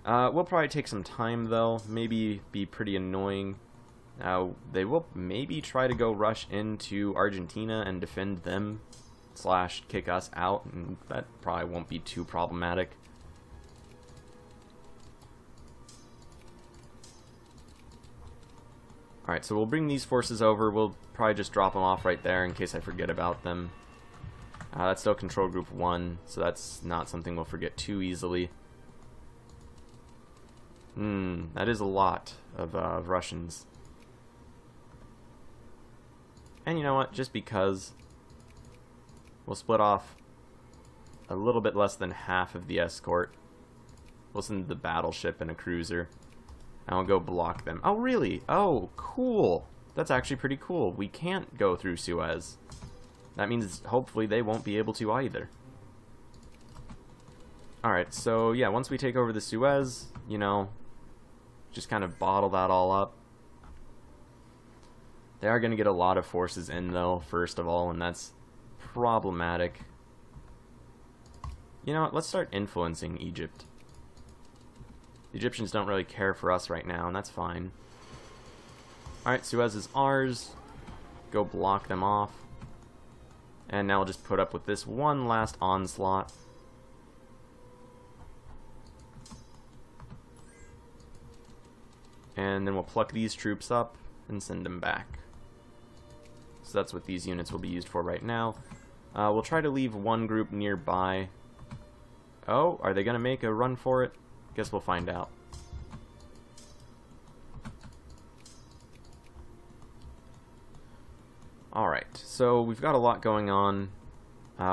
We'll probably take some time, though. Maybe be pretty annoying. They will maybe try to go rush into Argentina and defend them, / kick us out, and that probably won't be too problematic. Alright, so we'll bring these forces over. We'll probably just drop them off right there in case I forget about them. That's still Control Group 1, so that's not something we'll forget too easily. That is a lot of Russians. And you know what? Just because, we'll split off a little bit less than half of the escort. We'll send the battleship and a cruiser. And we'll go block them. Oh, really? Oh, cool. That's actually pretty cool. We can't go through Suez. That means hopefully they won't be able to either. Alright, so yeah, once we take over the Suez, you know, just kind of bottle that all up. They are going to get a lot of forces in, though, first of all, and that's problematic. You know what? Let's start influencing Egypt. The Egyptians don't really care for us right now, and that's fine. Alright, Suez is ours. Go block them off. And now we'll just put up with this one last onslaught. And then we'll pluck these troops up and send them back. So that's what these units will be used for right now. We'll try to leave one group nearby. Oh, are they going to make a run for it? Guess we'll find out. Alright, so we've got a lot going on.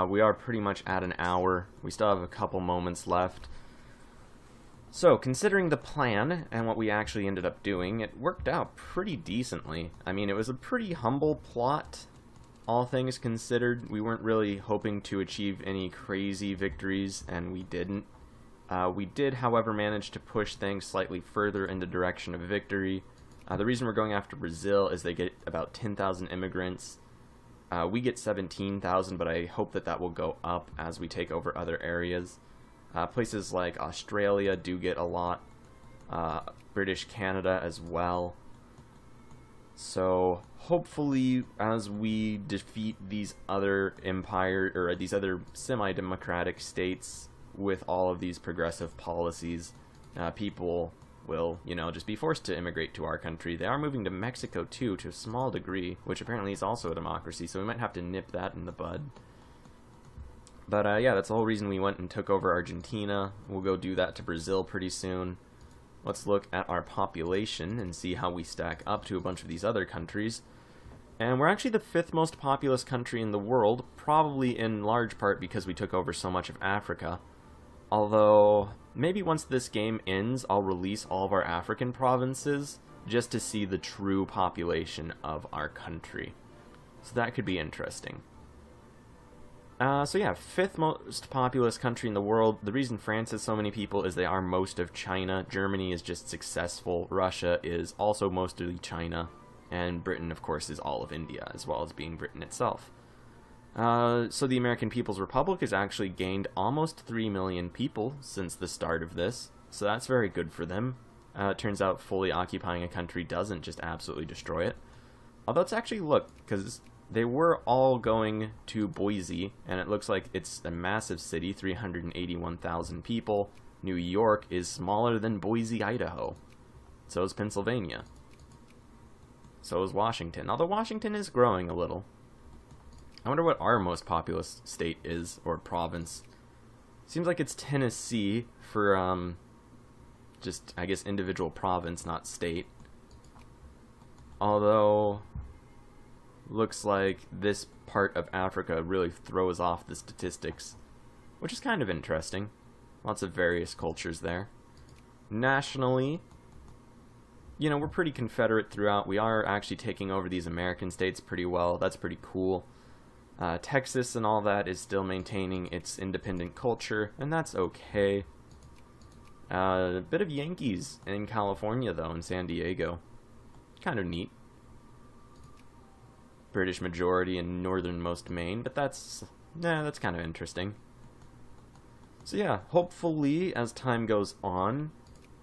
We are pretty much at an hour. We still have a couple moments left. So, considering the plan and what we actually ended up doing, it worked out pretty decently. I mean, it was a pretty humble plot, all things considered. We weren't really hoping to achieve any crazy victories, and we didn't. We did, however, manage to push things slightly further in the direction of victory. The reason we're going after Brazil is they get about 10,000 immigrants. We get 17,000, but I hope that that will go up as we take over other areas. Places like Australia do get a lot. British Canada as well. So hopefully, as we defeat these other empire or these other semi-democratic states with all of these progressive policies, people will, you know, just be forced to immigrate to our country. They are moving to Mexico too, to a small degree, which apparently is also a democracy, so we might have to nip that in the bud. But yeah, that's the whole reason we went and took over Argentina. We'll go do that to Brazil pretty soon. Let's look at our population and see how we stack up to a bunch of these other countries. And we're actually the 5th most populous country in the world, probably in large part because we took over so much of Africa. Although, maybe once this game ends, I'll release all of our African provinces just to see the true population of our country. So that could be interesting. So yeah, 5th most populous country in the world. The reason France has so many people is they are most of China. Germany is just successful. Russia is also mostly China. and Britain, of course, is all of India, as well as being Britain itself. So the American People's Republic has actually gained almost 3 million people since the start of this, so that's very good for them. It turns out fully occupying a country doesn't just absolutely destroy it. Although it's actually, look, because they were all going to Boise, and it looks like it's a massive city, 381,000 people. New York is smaller than Boise, Idaho. So is Pennsylvania. So is Washington, although Washington is growing a little. I wonder what our most populous state is, or province. Seems like it's Tennessee for, just, I guess, individual province, not state. Although, looks like this part of Africa really throws off the statistics, which is kind of interesting. Lots of various cultures there. Nationally, you know, we're pretty Confederate throughout. We are actually taking over these American states pretty well. That's pretty cool. Texas and all that is still maintaining its independent culture, and that's okay. A bit of Yankees in California, though, in San Diego. Kind of neat. British majority in northernmost Maine, but that's kind of interesting. So yeah, hopefully, as time goes on,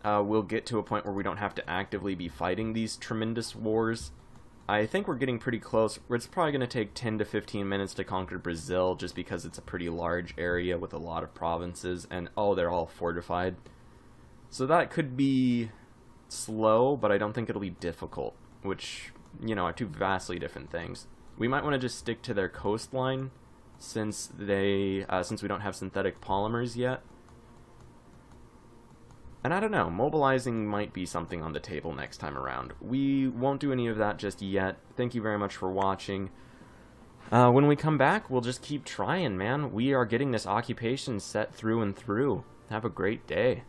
we'll get to a point where we don't have to actively be fighting these tremendous wars. I think we're getting pretty close. It's probably going to take 10 to 15 minutes to conquer Brazil, just because it's a pretty large area with a lot of provinces, and oh, they're all fortified. So that could be slow, but I don't think it'll be difficult, which, you know, are two vastly different things. We might want to just stick to their coastline, since we don't have synthetic polymers yet. And I don't know, mobilizing might be something on the table next time around. We won't do any of that just yet. Thank you very much for watching. When we come back, we'll just keep trying, man. We are getting this occupation set through and through. Have a great day.